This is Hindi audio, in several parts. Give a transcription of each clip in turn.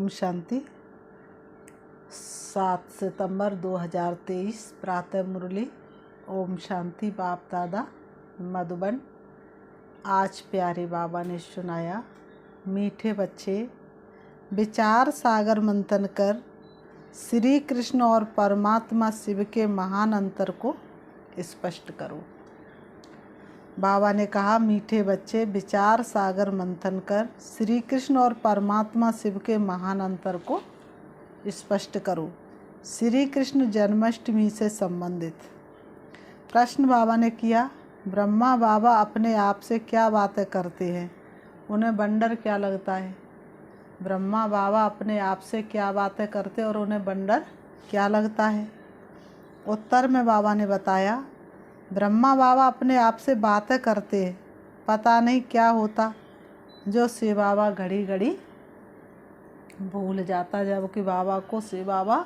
ओम शांति। 7 सितंबर 2023 प्रातः मुरली। ओम शांति। बाप दादा मधुबन। आज प्यारे बाबा ने सुनाया, मीठे बच्चे, विचार सागर मंथन कर श्री कृष्ण और परमात्मा शिव के महान अंतर को स्पष्ट करो। बाबा ने कहा, मीठे बच्चे, विचार सागर मंथन कर श्री कृष्ण और परमात्मा शिव के महान अंतर को स्पष्ट करो। श्री कृष्ण जन्माष्टमी से संबंधित प्रश्न बाबा ने किया। ब्रह्मा बाबा अपने आप से क्या बातें करते हैं? उन्हें बंदर क्या लगता है? ब्रह्मा बाबा अपने आप से क्या बातें करते और उन्हें बंदर क्या लगता है? उत्तर में बाबा ने बताया, ब्रह्मा बाबा अपने आप से बातें करते हैं, पता नहीं क्या होता जो शिव बाबा घड़ी घड़ी भूल जाता, जबकि बाबा को शिव बाबा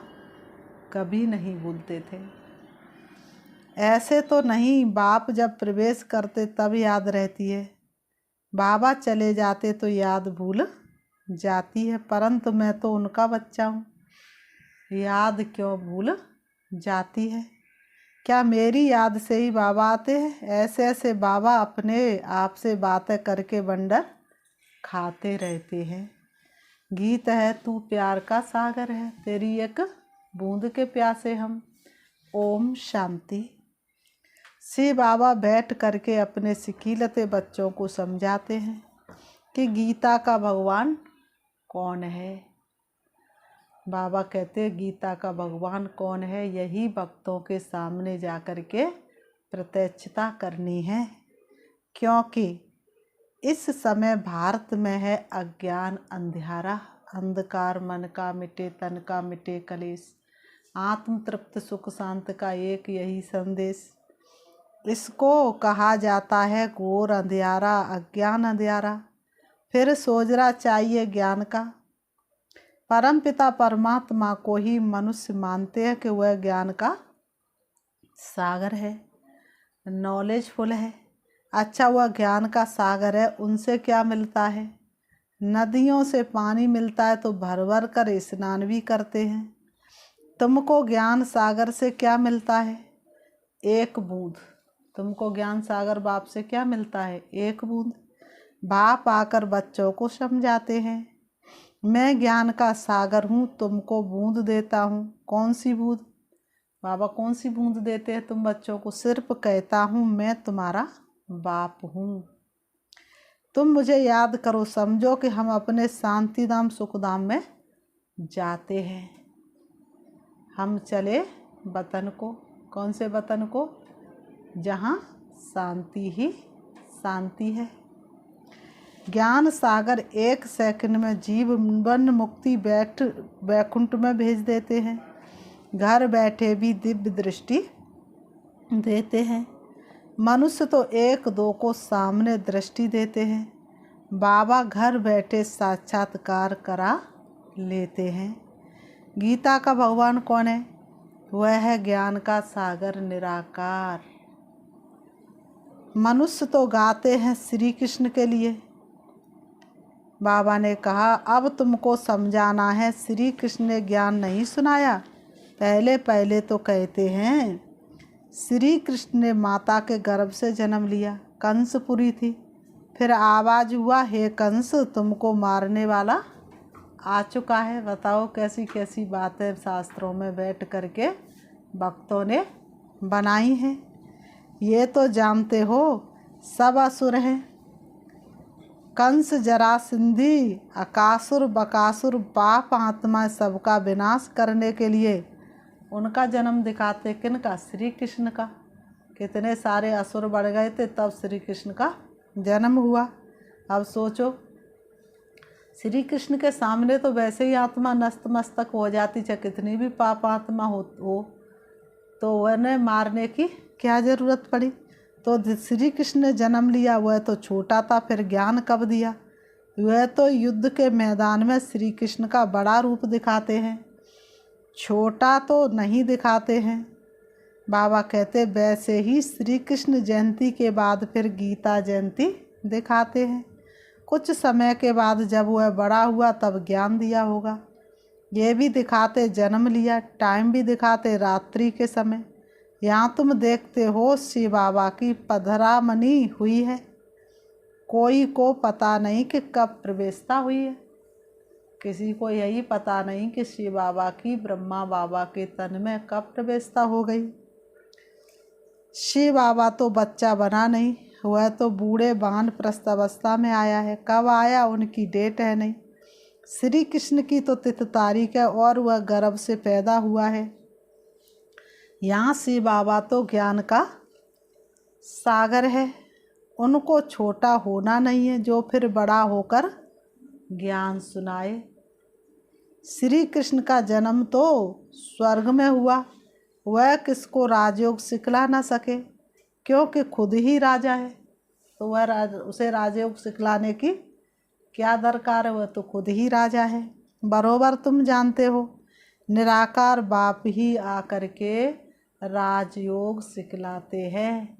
कभी नहीं भूलते थे। ऐसे तो नहीं, बाप जब प्रवेश करते तब याद रहती है, बाबा चले जाते तो याद भूल जाती है, परंतु मैं तो उनका बच्चा हूँ, याद क्यों भूल जाती है? क्या मेरी याद से ही बाबा आते हैं? ऐसे ऐसे बाबा अपने आप से बातें करके बंदर खाते रहते हैं। गीत है, तू प्यार का सागर है, तेरी एक बूंद के प्यासे हम। ओम शांति। शिव बाबा बैठ करके अपने सिकीलते बच्चों को समझाते हैं कि गीता का भगवान कौन है। बाबा कहते हैं, गीता का भगवान कौन है, यही भक्तों के सामने जाकर के प्रत्यक्षता करनी है, क्योंकि इस समय भारत में है अज्ञान अंधियारा, अंधकार मन का मिटे, तन का मिटे कलेश, आत्म तृप्त सुख शांत का एक यही संदेश। इसको कहा जाता है घोर अंधियारा, अज्ञान अंधियारा। फिर सोजरा चाहिए ज्ञान का। परमपिता परमात्मा को ही मनुष्य मानते हैं कि वह ज्ञान का सागर है, नॉलेजफुल है। अच्छा, वह ज्ञान का सागर है, उनसे क्या मिलता है? नदियों से पानी मिलता है तो भर भर कर स्नान भी करते हैं। तुमको ज्ञान सागर से क्या मिलता है? एक बूंद। तुमको ज्ञान सागर बाप से क्या मिलता है? एक बूंद। बाप आकर बच्चों को समझाते हैं, मैं ज्ञान का सागर हूँ, तुमको बूंद देता हूँ। कौन सी बूंद? बाबा कौन सी बूंद देते हैं तुम बच्चों को? सिर्फ कहता हूँ, मैं तुम्हारा बाप हूँ, तुम मुझे याद करो। समझो कि हम अपने शांति धाम सुख धाम में जाते हैं। हम चले वतन को। कौन से वतन को? जहाँ शांति ही शांति है। ज्ञान सागर एक सेकंड में जीवन मुक्ति वैकुंठ में भेज देते हैं। घर बैठे भी दिव्य दृष्टि देते हैं। मनुष्य तो एक दो को सामने दृष्टि देते हैं, बाबा घर बैठे साक्षात्कार करा लेते हैं। गीता का भगवान कौन है? वह है ज्ञान का सागर निराकार। मनुष्य तो गाते हैं श्री कृष्ण के लिए। बाबा ने कहा, अब तुमको समझाना है, श्री कृष्ण ने ज्ञान नहीं सुनाया। पहले पहले तो कहते हैं श्री कृष्ण ने माता के गर्भ से जन्म लिया, कंसपुरी थी, फिर आवाज़ हुआ, हे कंस, तुमको मारने वाला आ चुका है। बताओ कैसी कैसी बातें शास्त्रों में बैठ करके भक्तों ने बनाई हैं। ये तो जानते हो सब असुर हैं। कंस, जरासंधी, अकासुर, बकासुर, पाप आत्मा सबका विनाश करने के लिए उनका जन्म दिखाते। किनका? श्री कृष्ण का। कितने सारे असुर बढ़ गए थे, तब श्री कृष्ण का जन्म हुआ। अब सोचो, श्री कृष्ण के सामने तो वैसे ही आत्मा नतमस्तक हो जाती, चाहे कितनी भी पाप आत्मा हो तो उन्हें मारने की क्या ज़रूरत पड़ी? तो श्री कृष्ण ने जन्म लिया, वह तो छोटा था, फिर ज्ञान कब दिया? वह तो युद्ध के मैदान में श्री कृष्ण का बड़ा रूप दिखाते हैं, छोटा तो नहीं दिखाते हैं। बाबा कहते वैसे ही श्री कृष्ण जयंती के बाद फिर गीता जयंती दिखाते हैं। कुछ समय के बाद जब वह बड़ा हुआ तब ज्ञान दिया होगा। ये भी दिखाते जन्म लिया, टाइम भी दिखाते रात्रि के समय। यहाँ तुम देखते हो शिव बाबा की पधरामनी हुई है, कोई को पता नहीं कि कब प्रवेशता हुई है। किसी को यही पता नहीं कि शिव बाबा की ब्रह्मा बाबा के तन में कब प्रवेशता हो गई। शिव बाबा तो बच्चा बना नहीं, वह तो बूढ़े वानप्रस्थ अवस्था में आया है। कब आया उनकी डेट है नहीं। श्री कृष्ण की तो तिथि तारीख है और वह गर्भ से पैदा हुआ है। यहाँ शिव बाबा तो ज्ञान का सागर है, उनको छोटा होना नहीं है जो फिर बड़ा होकर ज्ञान सुनाए। श्री कृष्ण का जन्म तो स्वर्ग में हुआ, वह किसको राजयोग सिखला न सके, क्योंकि खुद ही राजा है। तो वह उसे राजयोग सिखलाने की क्या दरकार है, वह तो खुद ही राजा है। बरोबर तुम जानते हो निराकार बाप ही आकर के राजयोग सिखलाते हैं।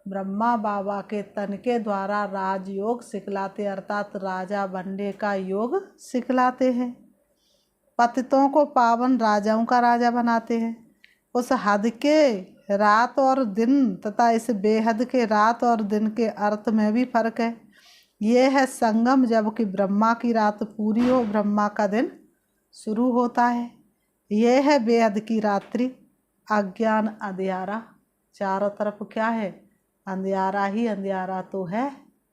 ब्रह्मा बाबा के तन के द्वारा राजयोग सिखलाते, अर्थात राजा बनने का योग सिखलाते हैं। पतितों को पावन राजाओं का राजा बनाते हैं। उस हद के रात और दिन तथा इस बेहद के रात और दिन के अर्थ में भी फर्क है। ये है संगम, जबकि ब्रह्मा की रात पूरी हो, ब्रह्मा का दिन शुरू होता है। ये है बेहद की रात्रि, अज्ञान अंधियारा, चारों तरफ क्या है, अंधियारा ही अंधियारा तो है।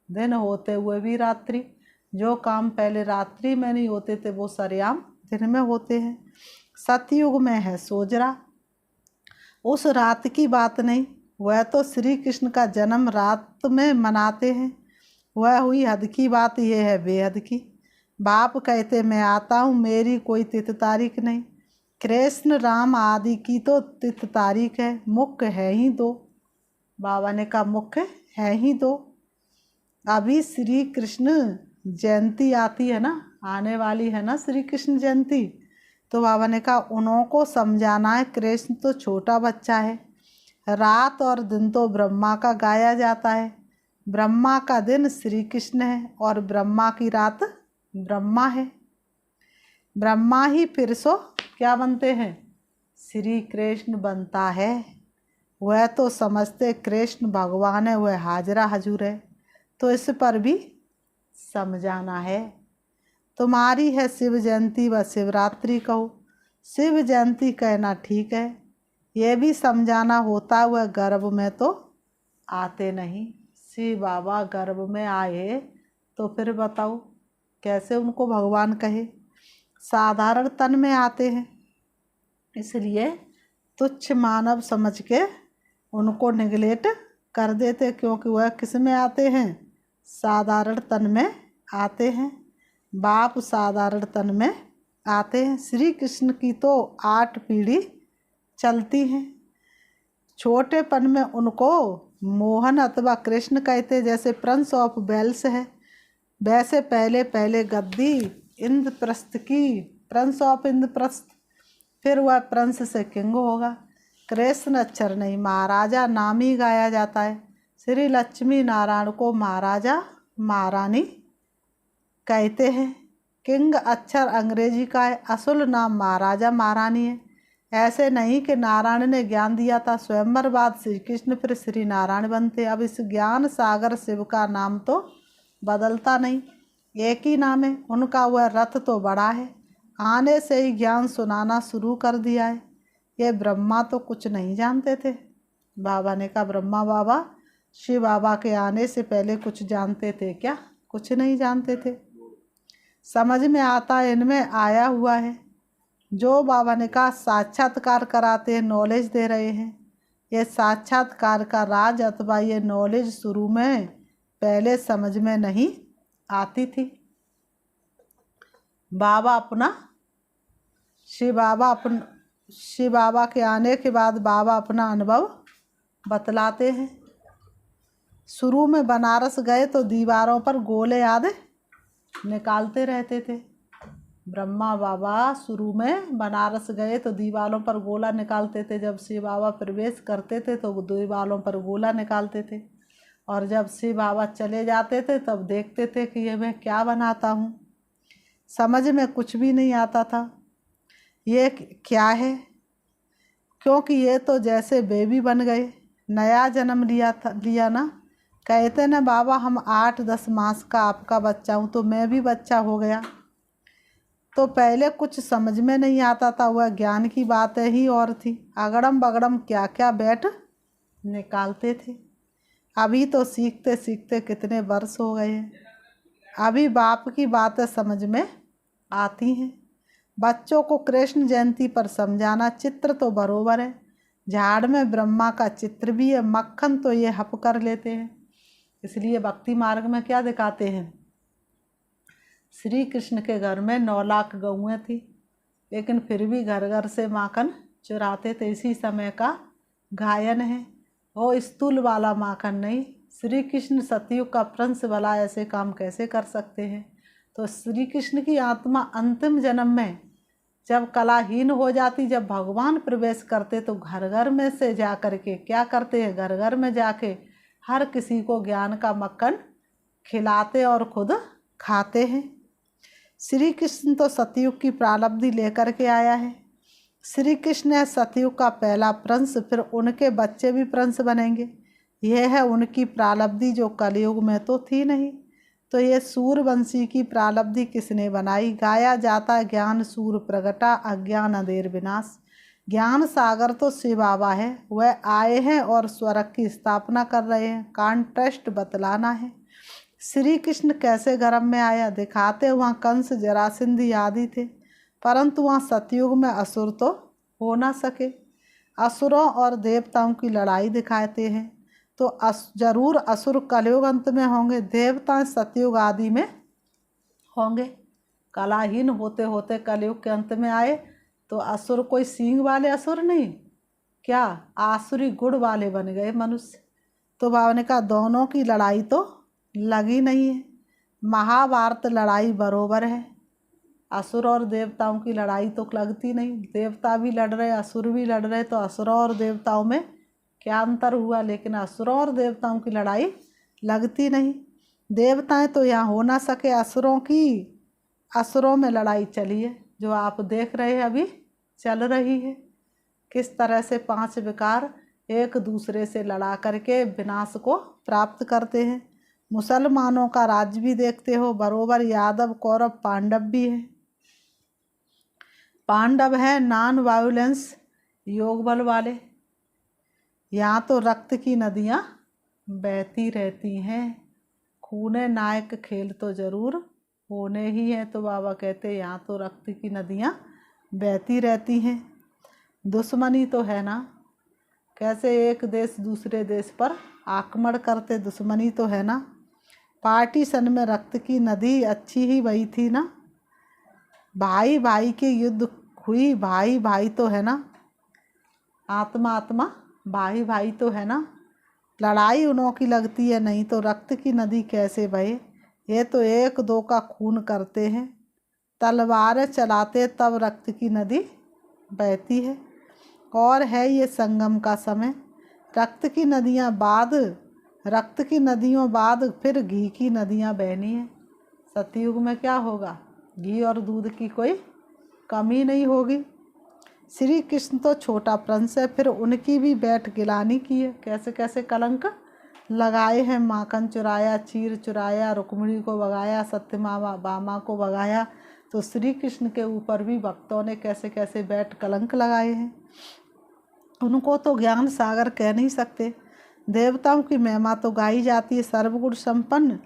दिन होते हुए भी रात्रि, जो काम पहले रात्रि में नहीं होते थे वो सरेआम दिन में होते हैं। सतयुग में है सोजरा, उस रात की बात नहीं, वह तो श्री कृष्ण का जन्म रात में मनाते हैं। वह हुई हद की बात, यह है बेहद की। बाप कहते मैं आता हूँ, मेरी कोई तिथि तारीख नहीं। कृष्ण राम आदि की तो तिथि तारीख है, मुख्य है ही दो। बाबा ने कहा मुख्य है ही दो। अभी श्री कृष्ण जयंती आती है ना, आने वाली है ना श्री कृष्ण जयंती, तो बाबा ने कहा उन्हों को समझाना है। कृष्ण तो छोटा बच्चा है, रात और दिन तो ब्रह्मा का गाया जाता है। ब्रह्मा का दिन श्री कृष्ण है और ब्रह्मा की रात ब्रह्मा है। ब्रह्मा ही फिर सो क्या बनते हैं, श्री कृष्ण बनता है। वह तो समझते कृष्ण भगवान है, वह हाजरा हजूर है, तो इस पर भी समझाना है। तुम्हारी है शिव जयंती व शिवरात्रि कहो, शिव जयंती कहना ठीक है, यह भी समझाना होता वह गर्भ में तो आते नहीं। शिव बाबा गर्भ में आए तो फिर बताओ कैसे उनको भगवान कहे, साधारण तन में आते हैं, इसलिए तुच्छ मानव समझ के उनको निगलेक्ट कर देते, क्योंकि वह किस में आते हैं, साधारण तन में आते हैं। बाप साधारण तन में आते हैं। श्री कृष्ण की तो 8 पीढ़ी चलती हैं। छोटेपन में उनको मोहन अथवा कृष्ण कहते, जैसे प्रिंस ऑफ वेल्स है, वैसे पहले पहले गद्दी इंद्रप्रस्थ की, प्रिंस ऑफ इंद्रप्रस्थ, फिर वह प्रिंस से किंग होगा। कृष्ण अक्षर नहीं, महाराजा नाम ही गाया जाता है। श्री लक्ष्मी नारायण को महाराजा महारानी कहते हैं। किंग अक्षर अंग्रेजी का है, असल नाम महाराजा महारानी है। ऐसे नहीं कि नारायण ने ज्ञान दिया था, स्वयंवर बाद श्री कृष्ण फिर श्री नारायण बनते। अब इस ज्ञान सागर शिव का नाम तो बदलता नहीं, एक ही नाम है उनका। वह रथ तो बड़ा है, आने से ही ज्ञान सुनाना शुरू कर दिया है। ये ब्रह्मा तो कुछ नहीं जानते थे। बाबा ने कहा ब्रह्मा बाबा शिव बाबा के आने से पहले कुछ जानते थे क्या? कुछ नहीं जानते थे। समझ में आता है इनमें आया हुआ है। जो बाबा ने कहा साक्षात्कार कराते हैं, नॉलेज दे रहे हैं। ये साक्षात्कार का राज अथवा ये नॉलेज शुरू में पहले समझ में नहीं आती थी। बाबा अपना शिव बाबा के आने के बाद बाबा अपना अनुभव बतलाते हैं। शुरू में बनारस गए तो दीवारों पर गोले याद निकालते रहते थे। ब्रह्मा बाबा शुरू में बनारस गए तो दीवारों पर गोला निकालते थे। जब शिव बाबा प्रवेश करते थे तो दीवारों पर गोला निकालते थे, और जब शिव बाबा चले जाते थे तब देखते थे कि ये मैं क्या बनाता हूँ। समझ में कुछ भी नहीं आता था। ये क्या है, क्योंकि ये तो जैसे बेबी बन गए, नया जन्म लिया ना। कहते ना बाबा हम 8-10 मास का आपका बच्चा हूँ, तो मैं भी बच्चा हो गया। तो पहले कुछ समझ में नहीं आता था, वह ज्ञान की बातें ही और थी। अगड़म बगड़म क्या क्या बैठ निकालते थे। अभी तो सीखते सीखते कितने वर्ष हो गए हैं, अभी बाप की बातें समझ में आती हैं। बच्चों को कृष्ण जयंती पर समझाना, चित्र तो बरोबर है, झाड़ में ब्रह्मा का चित्र भी है, मक्खन तो ये हप कर लेते हैं। इसलिए भक्ति मार्ग में क्या दिखाते हैं, श्री कृष्ण के घर में 9 लाख गौएँ थी, लेकिन फिर भी घर घर से माखन चुराते थे। इसी समय का गायन है, वो स्थूल वाला माखन नहीं। श्री कृष्ण सतयुग का प्रिंस भला ऐसे काम कैसे कर सकते हैं। तो श्री कृष्ण की आत्मा अंतिम जन्म में जब कलाहीन हो जाती, जब भगवान प्रवेश करते, तो घर घर में से जा कर के क्या करते हैं, घर घर में जाके हर किसी को ज्ञान का मक्खन खिलाते और खुद खाते हैं। श्री कृष्ण तो सतयुग की प्रारब्धि लेकर के आया है। श्री कृष्ण है सतयुग का पहला प्रिंस, फिर उनके बच्चे भी प्रिंस बनेंगे। यह है उनकी प्रारब्धि जो कलयुग में तो थी नहीं। तो ये सूरवंशी की प्रारब्धि किसने बनाई, गाया जाता ज्ञान सूर प्रगटा अज्ञान अंधेर विनाश। ज्ञान सागर तो शिव बाबा है, वह आए हैं और स्वर्ग की स्थापना कर रहे हैं। कॉन्ट्रास्ट बतलाना है। श्री कृष्ण कैसे गर्भ में आया दिखाते, वहाँ कंस जरासंध आदि थे, परंतु वहाँ सतयुग में असुर तो हो ना सके। असुरों और देवताओं की लड़ाई दिखाते हैं। तो जरूर असुर कलयुग अंत में होंगे, देवता सतयुग आदि में होंगे। कलाहीन होते होते कलयुग के अंत में आए तो असुर कोई सींग वाले असुर नहीं, क्या आसुरी गुण वाले बन गए मनुष्य। तो बाबा ने कहा दोनों की लड़ाई तो लगी नहीं है, महाभारत लड़ाई बरोबर है। असुर और देवताओं की लड़ाई तो लगती नहीं, देवता भी लड़ रहे असुर भी लड़ रहे, तो असुरों और देवताओं में क्या अंतर हुआ। लेकिन असुरों और देवताओं की लड़ाई लगती नहीं। देवताएं तो यहाँ हो ना सके, असुरों में लड़ाई चली है, जो आप देख रहे हैं अभी चल रही है। किस तरह से 5 विकार एक दूसरे से लड़ा करके विनाश को प्राप्त करते हैं। मुसलमानों का राज्य भी देखते हो, बरोबर यादव कौरव पांडव भी है। पांडव है नॉन वायलेंस योग बल वाले। यहाँ तो रक्त की नदियाँ बहती रहती हैं, खूने नायक खेल तो जरूर होने ही है। तो बाबा कहते यहाँ तो रक्त की नदियाँ बहती रहती हैं। दुश्मनी तो है ना, कैसे एक देश दूसरे देश पर आक्रमण करते, दुश्मनी तो है ना। पार्टीशन में रक्त की नदी अच्छी ही बही थी ना, भाई भाई के युद्ध हुई, भाई भाई तो है ना, आत्मा आत्मा भाई भाई तो है ना। लड़ाई उनों की लगती है, नहीं तो रक्त की नदी कैसे बहे। ये तो 1-2 का खून करते हैं, तलवारें चलाते तब रक्त की नदी बहती है। और है ये संगम का समय, रक्त की नदियों बाद फिर घी की नदियाँ बहनी है। सतयुग में क्या होगा, घी और दूध की कोई कमी नहीं होगी। श्री कृष्ण तो छोटा प्रिंस है, फिर उनकी भी बैठ गिलानी की है। कैसे कैसे कलंक लगाए हैं, माखन चुराया, चीर चुराया, रुक्मिणी को भगाया, सत्यभामा को भगाया। तो श्री कृष्ण के ऊपर भी भक्तों ने कैसे कैसे बैठ कलंक लगाए हैं। उनको तो ज्ञान सागर कह नहीं सकते। देवताओं की महिमा तो गाई जाती है, सर्वगुण संपन्न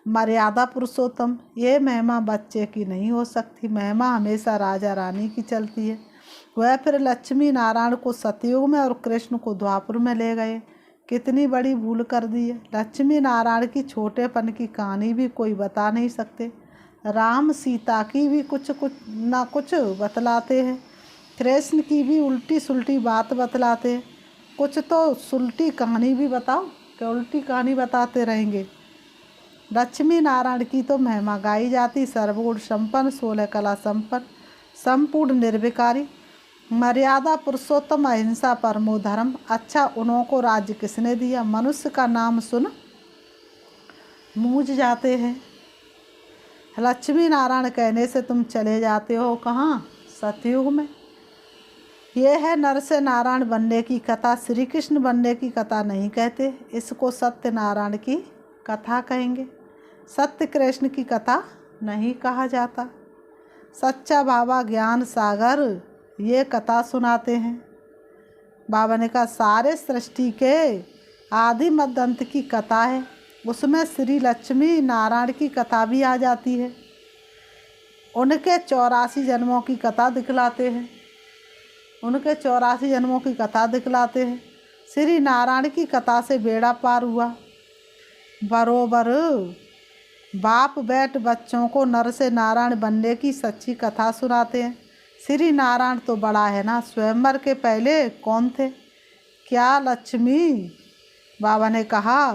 मर्यादा पुरुषोत्तम। ये महिमा बच्चे की नहीं हो सकती, महिमा हमेशा राजा रानी की चलती है। वह फिर लक्ष्मी नारायण को सतयुग में और कृष्ण को द्वापर में ले गए, कितनी बड़ी भूल कर दी है। लक्ष्मी नारायण की छोटेपन की कहानी भी कोई बता नहीं सकते, राम सीता की भी कुछ ना कुछ बतलाते हैं, कृष्ण की भी उल्टी सुल्टी बात बतलाते हैं। कुछ तो सुल्टी कहानी भी बताओ, क्या उल्टी कहानी बताते रहेंगे। लक्ष्मी नारायण की तो महिमा गाई जाती, सर्वगुण संपन्न, 16 कला संपन्न, संपूर्ण निर्विकारी, मर्यादा पुरुषोत्तम, अहिंसा परमो धर्म। अच्छा उन्हों को राज्य किसने दिया, मनुष्य का नाम सुन मूझ जाते हैं। लक्ष्मी नारायण कहने से तुम चले जाते हो कहाँ, सतयुग में। ये है नर से नारायण बनने की कथा। श्री कृष्ण बनने की कथा नहीं कहते, इसको सत्यनारायण की कथा कहेंगे। सत्य कृष्ण की कथा नहीं कहा जाता। सच्चा बाबा ज्ञान सागर ये कथा सुनाते हैं। बाबा ने कहा सारे सृष्टि के आदि मध्य अंत की कथा है, उसमें श्री लक्ष्मी नारायण की कथा भी आ जाती है। उनके 84 जन्मों की कथा दिखलाते हैं, उनके 84 जन्मों की कथा दिखलाते हैं। श्री नारायण की कथा से बेड़ा पार हुआ। बरोबर बाप बैठ बच्चों को नर से नारायण बनने की सच्ची कथा सुनाते हैं। श्री नारायण तो बड़ा है ना, स्वयंवर के पहले कौन थे? क्या लक्ष्मी? बाबा ने कहा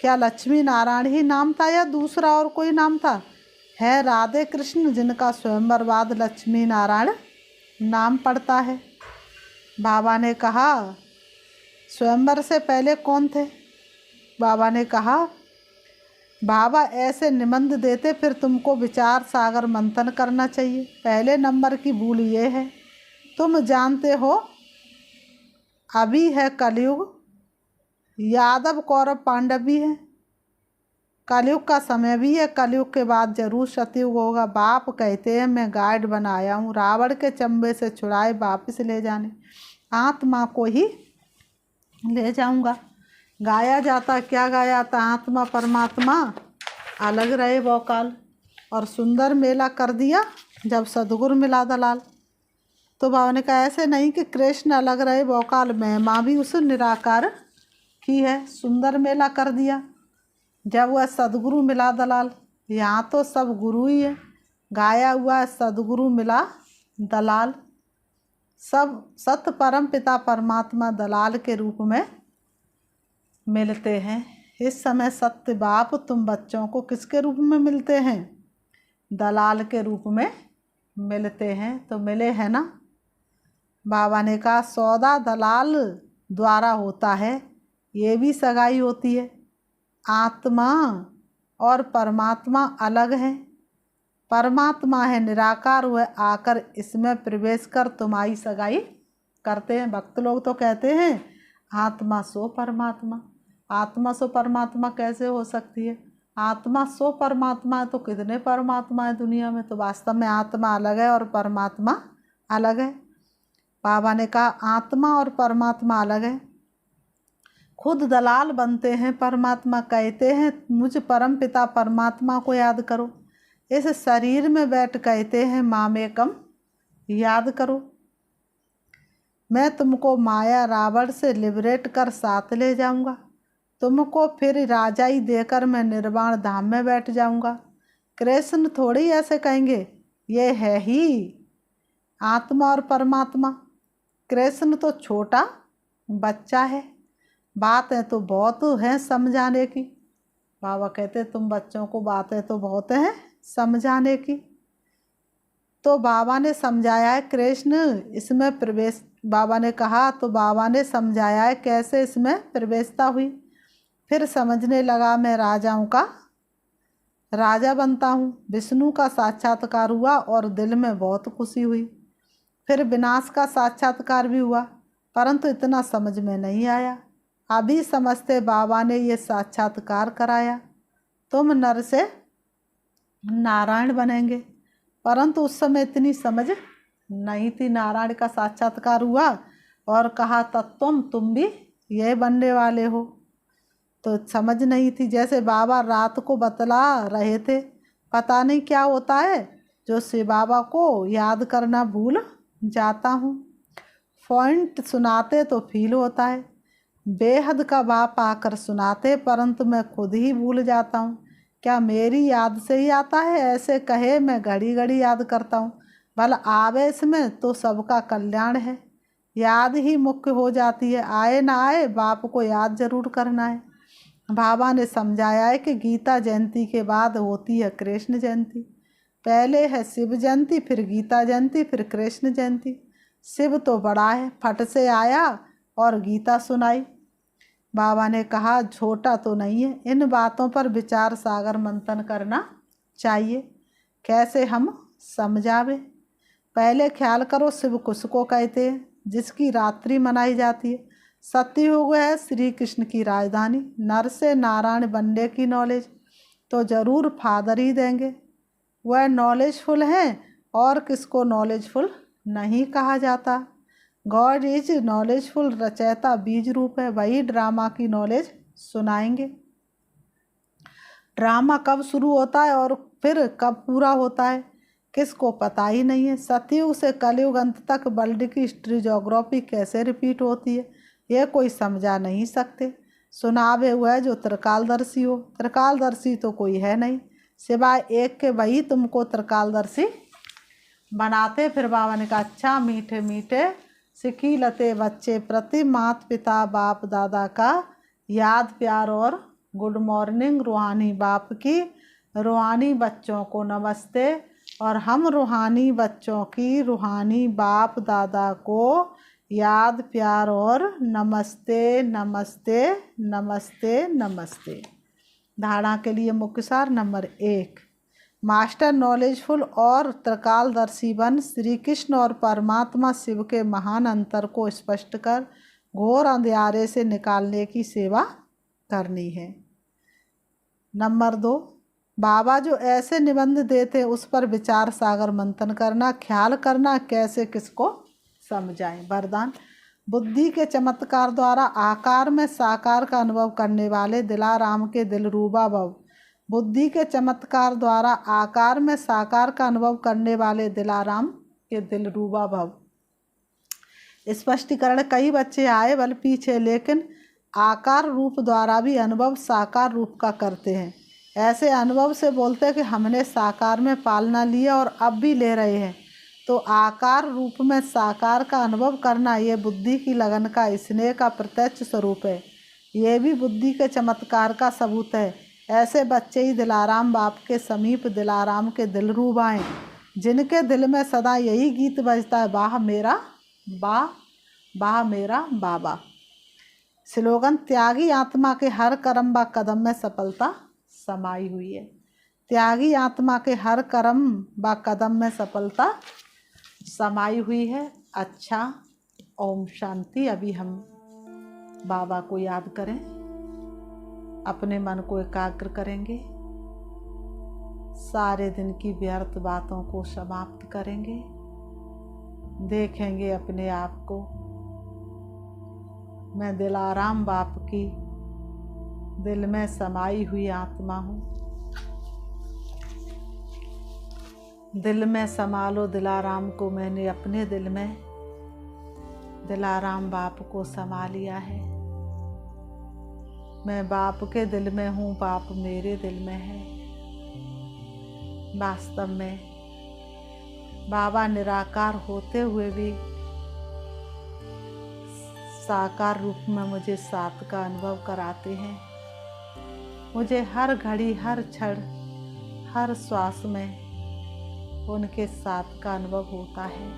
क्या लक्ष्मी नारायण ही नाम था या दूसरा और कोई नाम था? है राधे कृष्ण जिनका स्वयंवर बाद लक्ष्मी नारायण नाम पड़ता है। बाबा ने कहा स्वयंवर से पहले कौन थे? बाबा ने कहा बाबा ऐसे निबंध देते फिर तुमको विचार सागर मंथन करना चाहिए। पहले नंबर की भूल ये है, तुम जानते हो अभी है कलयुग, यादव कौरव पांडव भी है, कलयुग का समय भी है, कलयुग के बाद जरूर सतयुग होगा। बाप कहते हैं मैं गाइड बनाया हूँ रावण के चंबे से छुड़ाए वापस ले जाने, आत्मा को ही ले जाऊंगा। गाया जाता क्या गाया था? आत्मा परमात्मा अलग रहे वो काल, और सुंदर मेला कर दिया जब सदगुरु मिला दलाल। तो बाबा ने कहा ऐसे नहीं कि कृष्ण अलग रहे वो काल, महिमा भी उस निराकार की है। सुंदर मेला कर दिया जब वह सदगुरु मिला दलाल। यहाँ तो सब गुरु ही है, गाया हुआ है सदगुरु मिला दलाल। सब सत्य परम पिता परमात्मा दलाल के रूप में मिलते हैं। इस समय सत्य बाप तुम बच्चों को किसके रूप में मिलते हैं? दलाल के रूप में मिलते हैं। तो मिले हैं ना। बाबा ने कहा सौदा दलाल द्वारा होता है, ये भी सगाई होती है। आत्मा और परमात्मा अलग है। परमात्मा है निराकार, वह आकर इसमें प्रवेश कर तुम्हारी सगाई करते हैं। भक्त लोग तो कहते हैं आत्मा सो परमात्मा। आत्मा सो परमात्मा कैसे हो सकती है? आत्मा सो परमात्मा है तो कितने परमात्मा है दुनिया में? तो वास्तव में आत्मा अलग है और परमात्मा अलग है। बाबा ने कहा आत्मा और परमात्मा अलग है। खुद दलाल बनते हैं, परमात्मा कहते हैं मुझ परम पिता परमात्मा को याद करो। इस शरीर में बैठ कहते हैं मामेकम याद करो। मैं तुमको माया रावण से लिबरेट कर साथ ले जाऊंगा, तुमको फिर राजाई देकर मैं निर्वाण धाम में बैठ जाऊंगा। कृष्ण थोड़ी ऐसे कहेंगे, ये है ही आत्मा और परमात्मा। कृष्ण तो छोटा बच्चा है, बातें तो बहुत हैं समझाने की। बाबा कहते तुम बच्चों को बातें तो बहुत हैं समझाने की। तो बाबा ने समझाया है कृष्ण इसमें प्रवेश, बाबा ने कहा तो बाबा ने समझाया है कैसे इसमें प्रवेशता हुई। फिर समझने लगा मैं राजाओं का राजा बनता हूँ। विष्णु का साक्षात्कार हुआ और दिल में बहुत खुशी हुई। फिर विनाश का साक्षात्कार भी हुआ, परंतु इतना समझ में नहीं आया। अभी समझते बाबा ने ये साक्षात्कार कराया, तुम नर से नारायण बनेंगे। परंतु उस समय इतनी समझ नहीं थी। नारायण का साक्षात्कार हुआ और कहा तत्व तुम भी ये बनने वाले हो, तो समझ नहीं थी। जैसे बाबा रात को बतला रहे थे, पता नहीं क्या होता है जो शिव बाबा को याद करना भूल जाता हूँ। पॉइंट सुनाते तो फील होता है, बेहद का बाप आकर सुनाते परंतु मैं खुद ही भूल जाता हूँ। क्या मेरी याद से ही आता है? ऐसे कहे मैं घड़ी घड़ी याद करता हूँ। भला आवेश में तो सबका कल्याण है, याद ही मुख्य हो जाती है। आए ना आए बाप को याद जरूर करना है। बाबा ने समझाया है कि गीता जयंती के बाद होती है कृष्ण जयंती। पहले है शिव जयंती, फिर गीता जयंती, फिर कृष्ण जयंती। शिव तो बड़ा है, फट से आया और गीता सुनाई। बाबा ने कहा छोटा तो नहीं है, इन बातों पर विचार सागर मंथन करना चाहिए। कैसे हम समझावे? पहले ख्याल करो शिव किसको कहते हैं। जिसकी रात्रि मनाई जाती है। सत्ययुग है श्री कृष्ण की राजधानी। नर से नारायण बनने की नॉलेज तो ज़रूर फादर ही देंगे। वह नॉलेजफुल हैं और किसको नॉलेजफुल नहीं कहा जाता। गॉड इज नॉलेजफुल रचयिता बीज रूप है, वही ड्रामा की नॉलेज सुनाएंगे। ड्रामा कब शुरू होता है और फिर कब पूरा होता है किसको पता ही नहीं है। सतयुग से कलयुग अंत तक वर्ल्ड की हिस्ट्री ज्योग्राफी कैसे रिपीट होती है यह कोई समझा नहीं सकते। सुनावे हुआ है जो त्रिकालदर्शी हो। त्रिकालदर्शी तो कोई है नहीं सिवाय एक के, वही तुमको त्रिकालदर्शी बनाते। फिर बाबा ने कहा अच्छा मीठे मीठे सिखी लते बच्चे प्रति माता पिता बाप दादा का याद प्यार और गुड मॉर्निंग। रूहानी बाप की रूहानी बच्चों को नमस्ते और हम रूहानी बच्चों की रूहानी बाप दादा को याद प्यार और नमस्ते नमस्ते नमस्ते नमस्ते। धारणा के लिए मुख्य सार नंबर 1, मास्टर नॉलेजफुल और त्रिकालदर्शी बन श्री कृष्ण और परमात्मा शिव के महान अंतर को स्पष्ट कर घोर अंधियारे से निकालने की सेवा करनी है। नंबर 2, बाबा जो ऐसे निबंध देते उस पर विचार सागर मंथन करना, ख्याल करना कैसे किसको समझाएं। वरदान, बुद्धि के चमत्कार द्वारा आकार में साकार का अनुभव करने वाले दिलाराम के दिलरूबा भव। बुद्धि के चमत्कार द्वारा आकार में साकार का अनुभव करने वाले दिलाराम के दिलरूबा भव। स्पष्टीकरण, कई बच्चे आए बल पीछे लेकिन आकार रूप द्वारा भी अनुभव साकार रूप का करते हैं। ऐसे अनुभव से बोलते हैं कि हमने साकार में पालना लिया और अब भी ले रहे हैं। तो आकार रूप में साकार का अनुभव करना ये बुद्धि की लगन का स्नेह का प्रत्यक्ष स्वरूप है। ये भी बुद्धि के चमत्कार का सबूत है। ऐसे बच्चे ही दिलाराम बाप के समीप दिलाराम के दिलरूबा हैं, जिनके दिल में सदा यही गीत बजता है, वाह मेरा वाह वाह मेरा बाबा। स्लोगन, त्यागी आत्मा के हर कर्म व कदम में सफलता समाई हुई है। त्यागी आत्मा के हर कर्म व कदम में सफलता समाई हुई है। अच्छा, ओम शांति। अभी हम बाबा को याद करें, अपने मन को एकाग्र करेंगे, सारे दिन की व्यर्थ बातों को समाप्त करेंगे, देखेंगे अपने आप को मैं दिलाराम बाप की दिल में समाई हुई आत्मा हूँ। दिल में समा लो दिलाराम को, मैंने अपने दिल में दिलाराम बाप को समा लिया है। मैं बाप के दिल में हूँ, बाप मेरे दिल में है। वास्तव में बाबा निराकार होते हुए भी साकार रूप में मुझे साथ का अनुभव कराते हैं। मुझे हर घड़ी हर क्षण हर श्वास में उनके साथ का अनुभव होता है।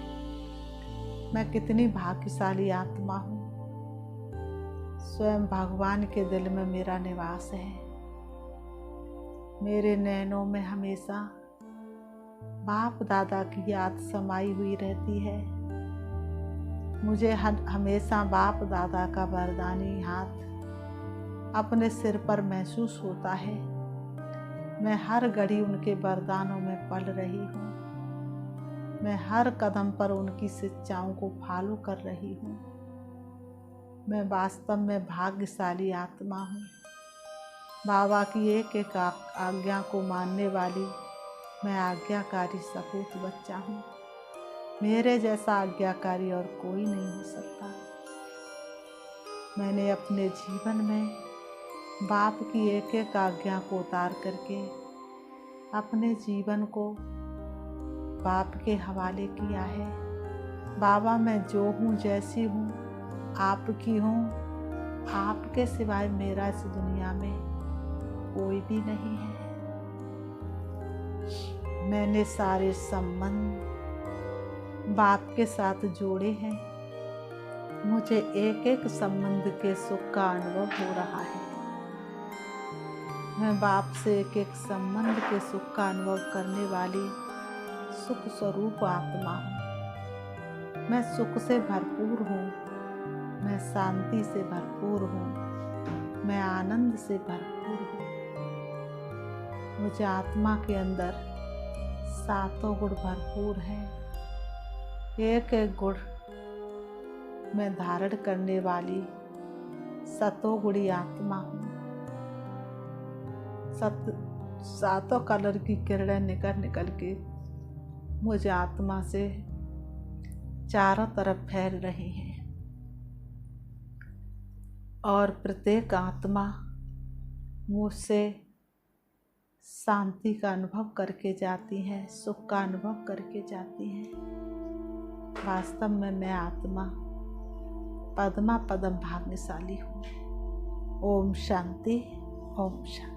मैं कितनी भाग्यशाली आत्मा हूँ। स्वयं भगवान के दिल में मेरा निवास है। मेरे नैनों में हमेशा बाप दादा की याद समाई हुई रहती है। मुझे हमेशा बाप दादा का वरदानी हाथ अपने सिर पर महसूस होता है। मैं हर घड़ी उनके वरदानों में पल रही हूँ। मैं हर कदम पर उनकी शिक्षाओं को फॉलो कर रही हूँ। मैं वास्तव में भाग्यशाली आत्मा हूँ। बाबा की एक एक आज्ञा को मानने वाली मैं आज्ञाकारी सपूत बच्चा हूँ। मेरे जैसा आज्ञाकारी और कोई नहीं हो सकता। मैंने अपने जीवन में बाप की एक एक आज्ञा को उतार करके अपने जीवन को बाप के हवाले किया है। बाबा, मैं जो हूँ जैसी हूँ आपकी हूँ। आपके सिवाय मेरा इस दुनिया में कोई भी नहीं है। मैंने सारे संबंध बाप के साथ जोड़े हैं। मुझे एक एक संबंध के सुख का अनुभव हो रहा है। मैं बाप से एक एक संबंध के सुख का अनुभव करने वाली सुख स्वरूप आत्मा हूँ। मैं सुख से भरपूर हूँ, मैं शांति से भरपूर हूँ, मैं आनंद से भरपूर हूँ। मुझे आत्मा के अंदर सातों गुण भरपूर हैं। एक एक गुण मैं धारण करने वाली सतोगुणी आत्मा हूँ। सातों कलर की किरणें निकल निकल के मुझे आत्मा से चारों तरफ फैल रही हैं और प्रत्येक आत्मा मुझसे शांति का अनुभव करके जाती हैं, सुख का अनुभव करके जाती हैं। वास्तव में मैं आत्मा पद्मा पदम भाग्यशाली हूँ। ओम शांति, ओम शांति।